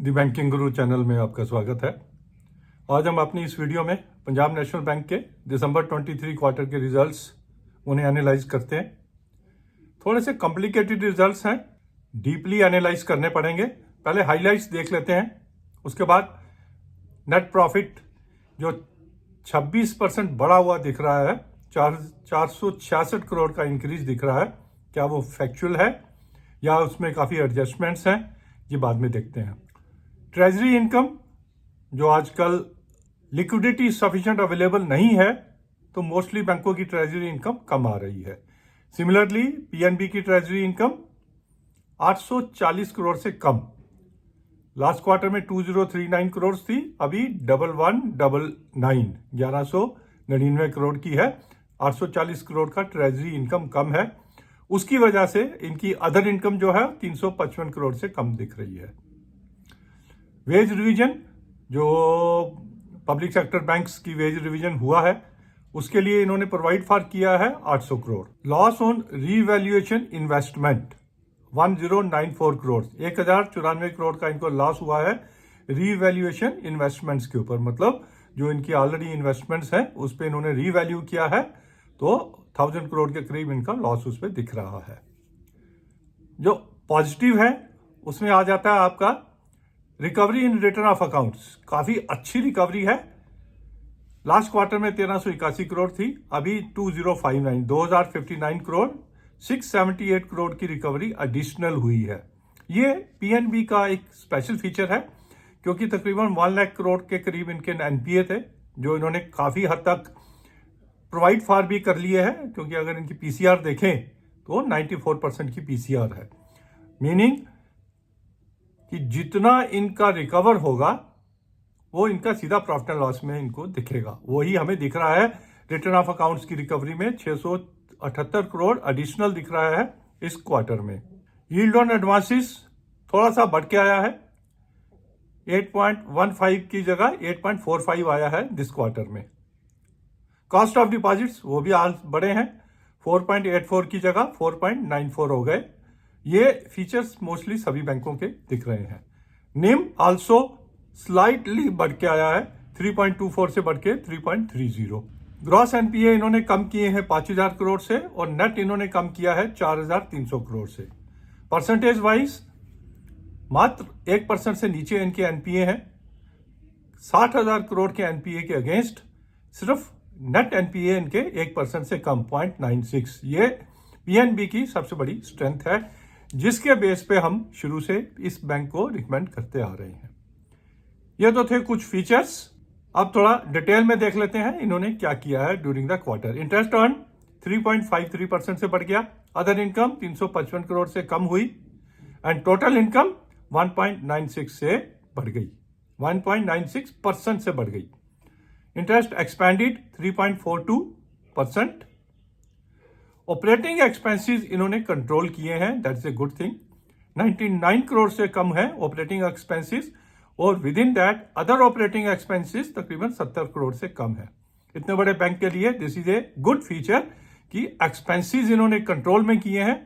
दी banking गुरु channel में आपका स्वागत है। आज हम अपनी इस वीडियो में पंजाब नेशनल बैंक के दिसंबर 23 क्वार्टर के रिजल्ट्स उन्हें एनालाइज करते हैं। थोड़े से कॉम्प्लिकेटेड रिजल्ट्स हैं, डीपली एनालाइज करने पड़ेंगे। पहले हाइलाइट्स देख लेते हैं, उसके बाद नेट प्रॉफिट जो 26% बढ़ा हुआ दिख रहा है, 466 करोड़ का इंक्रीज दिख रहा है। क्या वो फैक्चुअल है या उसमें काफ़ी एडजस्टमेंट्स हैं, ये बाद में देखते हैं। ट्रेजरी इनकम जो आजकल लिक्विडिटी सफिशिएंट अवेलेबल नहीं है, तो मोस्टली बैंकों की ट्रेजरी इनकम कम आ रही है। सिमिलरली पीएनबी की ट्रेजरी इनकम 840 करोड़ से कम। लास्ट क्वार्टर में 2039 करोड़ थी, अभी 1199 1199 करोड़ की है। 840 करोड़ का ट्रेजरी इनकम कम है, उसकी वजह से इनकी अदर इनकम जो है 355 करोड़ से कम दिख रही है। वेज रिवीजन जो पब्लिक सेक्टर बैंक्स की वेज रिवीजन हुआ है, उसके लिए इन्होंने प्रोवाइड फॉर किया है 800 crore. Loss on revaluation investment 1094 crore, 1094 crore का इनको लॉस हुआ है रीवैल्यूएशन इन्वेस्टमेंट्स के ऊपर। मतलब जो इनकी ऑलरेडी इन्वेस्टमेंट्स हैं उस पर इन्होंने रीवैल्यू किया है, तो 1000 करोड़ के करीब इनका लॉस उस पर दिख रहा है। जो पॉजिटिव है उसमें आ जाता है आपका recovery in return of accounts. काफी अच्छी रिकवरी है। लास्ट क्वार्टर में 1381 करोड़ थी, अभी 2059 करोड़, 678 करोड़ की रिकवरी एडिशनल हुई है। ये पीएनबी का एक स्पेशल फीचर है, क्योंकि तकरीबन 1 लाख करोड़ के करीब इनके एनपीए थे, जो इन्होंने काफी हद तक प्रोवाइड फॉर भी कर लिए हैं। क्योंकि अगर इनकी पीसीआर देखें तो 94% की पीसीआर है, मीनिंग कि जितना इनका रिकवर होगा वो इनका सीधा प्रॉफिट एंड लॉस में इनको दिखेगा। वही हमें दिख रहा है रिटर्न ऑफ अकाउंट्स की रिकवरी में 678 करोड़ एडिशनल दिख रहा है इस क्वार्टर में। यील्ड ऑन एडवांसेस थोड़ा सा बढ़ के आया है, 8.15 की जगह 8.45 आया है दिस क्वार्टर में। कॉस्ट ऑफ डिपॉजिट्स वो भी आज बढ़े हैं, 4.84 की जगह 4.94 हो गए। ये फीचर्स मोस्टली सभी बैंकों के दिख रहे हैं। निम आल्सो स्लाइटली बढ़ के आया है, 3.24 से बढ़ के 3.30। ग्रॉस एनपीए इन्होंने कम किए हैं 5000 करोड़ से, और नेट इन्होंने कम किया है 4300 करोड़ से। परसेंटेज वाइज मात्र 1% से नीचे इनके एनपीए हैं। 60,000 करोड़ के एनपीए के अगेंस्ट सिर्फ नेट एनपीए इनके 1% से कम, 0.96। ये पीएनबी की सबसे बड़ी स्ट्रेंथ है, जिसके बेस पे हम शुरू से इस बैंक को रिकमेंड करते आ रहे हैं। ये तो थे कुछ फीचर्स। अब थोड़ा डिटेल में देख लेते हैं इन्होंने क्या किया है during the quarter. Interest earn 3.53% से बढ़ गया, अदर इनकम 355 करोड़ से कम हुई, एंड टोटल इनकम 1.96 से बढ़ गई, 1.96% से बढ़ गई। Interest expanded 3.42%। ऑपरेटिंग एक्सपेंसेस इन्होंने कंट्रोल किए हैं, that's a good thing. 99 crore से कम है ऑपरेटिंग एक्सपेंसेस, और with in that other operating expenses तकरीबन 70 करोड़ से कम है। इतने बड़े बैंक के लिए this is a good feature कि एक्सपेंसेस इन्होंने कंट्रोल में किए हैं।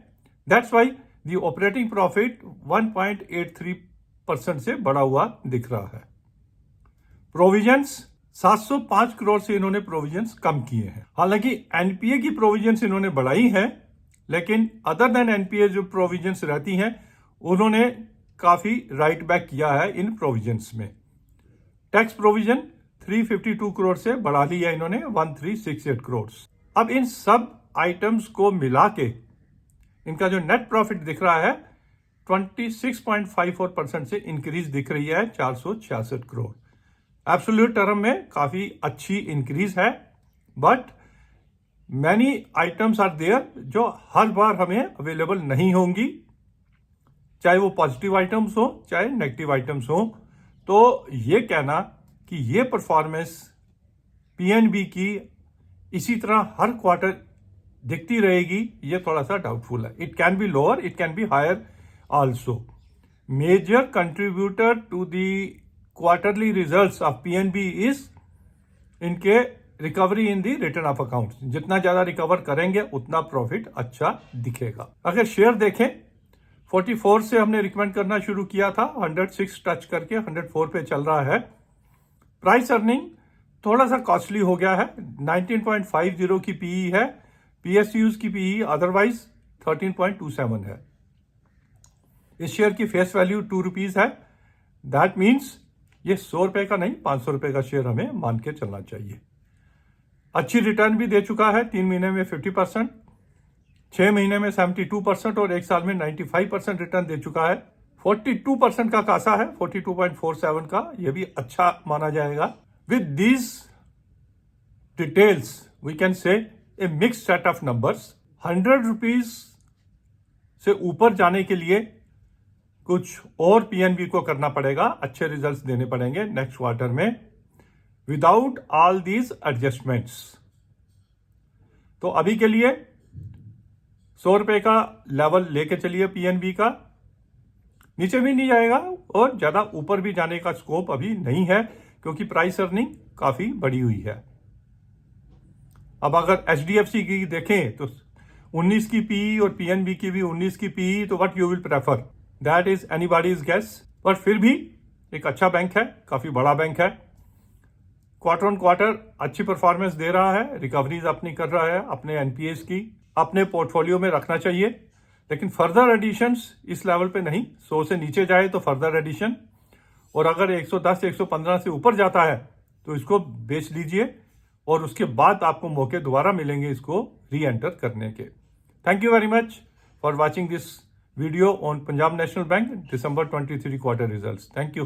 That's why the operating profit 1.83% से बढ़ा हुआ दिख रहा है। प्रोविजंस 705 करोड़ से इन्होंने प्रोविजंस कम किए हैं। हालांकि एनपीए की प्रोविजंस इन्होंने बढ़ाई हैं, लेकिन अदर देन एनपीए जो प्रोविजंस रहती हैं उन्होंने काफी राइट बैक किया है इन प्रोविजंस में। टैक्स प्रोविजन 352 करोड़ से बढ़ा ली है इन्होंने 1368 करोड़। अब इन सब आइटम्स को मिला के इनका जो नेट प्रॉफिट दिख रहा है 26.54% से इंक्रीज दिख रही है, 466 करोड़। एब्सोल्यूट टर्म में काफी अच्छी इंक्रीज है, but many items are there जो हर बार हमें अवेलेबल नहीं होंगी, चाहे वो पॉजिटिव आइटम्स हो चाहे नेगेटिव आइटम्स हो। तो ये कहना कि ये परफॉर्मेंस पीएनबी की इसी तरह हर क्वार्टर दिखती रहेगी, ये थोड़ा सा डाउटफुल है। It can be lower, it can be higher also. Major contributor to the quarterly results of PNB is इनके recovery in the return of accounts. जितना ज्यादा रिकवर करेंगे उतना प्रॉफिट अच्छा दिखेगा। अगर शेयर देखें 44 से हमने रिकमेंड करना शुरू किया था, 106 टच करके 104 पे चल रहा है। प्राइस अर्निंग थोड़ा सा कॉस्टली हो गया है, 19.50 की पीई है, पीएसयूज की पीई अदरवाइज 13.27 है। इस शेयर की फेस वैल्यू 2 रुपीज है। दैट मीन्स ये 100 रुपए का नहीं, 500 रुपए का शेयर हमें मान के चलना चाहिए। अच्छी रिटर्न भी दे चुका है, 3 महीने में 50%, 6 महीने में 72% और 1 साल में 95% रिटर्न दे चुका है। 42% का कासा है, 42.47 का, यह भी अच्छा माना जाएगा। With these details we can say a mix set of numbers. 100 rupees से ऊपर जाने के लिए कुछ और पीएनबी को करना पड़ेगा, अच्छे रिजल्ट्स देने पड़ेंगे नेक्स्ट क्वार्टर में विदाउट ऑल दीज एडजस्टमेंट्स। तो अभी के लिए 100 रुपए का लेवल लेके चलिए पीएनबी का, नीचे भी नहीं जाएगा और ज्यादा ऊपर भी जाने का स्कोप अभी नहीं है क्योंकि प्राइस अर्निंग काफी बढ़ी हुई है। अब अगर एचडीएफसी की देखें तो 19 की पीई और पीएनबी की भी 19 की पीई, तो what you will prefer, that is anybody's guess. पर फिर भी एक अच्छा बैंक है, काफी बड़ा बैंक है, क्वार्टर ऑन क्वार्टर अच्छी परफॉर्मेंस दे रहा है, रिकवरीज अपनी कर रहा है, अपने एनपीएस की अपने पोर्टफोलियो में रखना चाहिए। लेकिन फर्दर एडिशंस इस लेवल पे नहीं, 100 से नीचे जाए तो फर्दर एडिशन, और अगर 110 115 से ऊपर जाता है तो इसको बेच लीजिए और उसके बाद आपको मौके दोबारा मिलेंगे इसको री एंटर करने के। Thank you very much for watching this video on Punjab national bank December 23 quarter results. Thank you.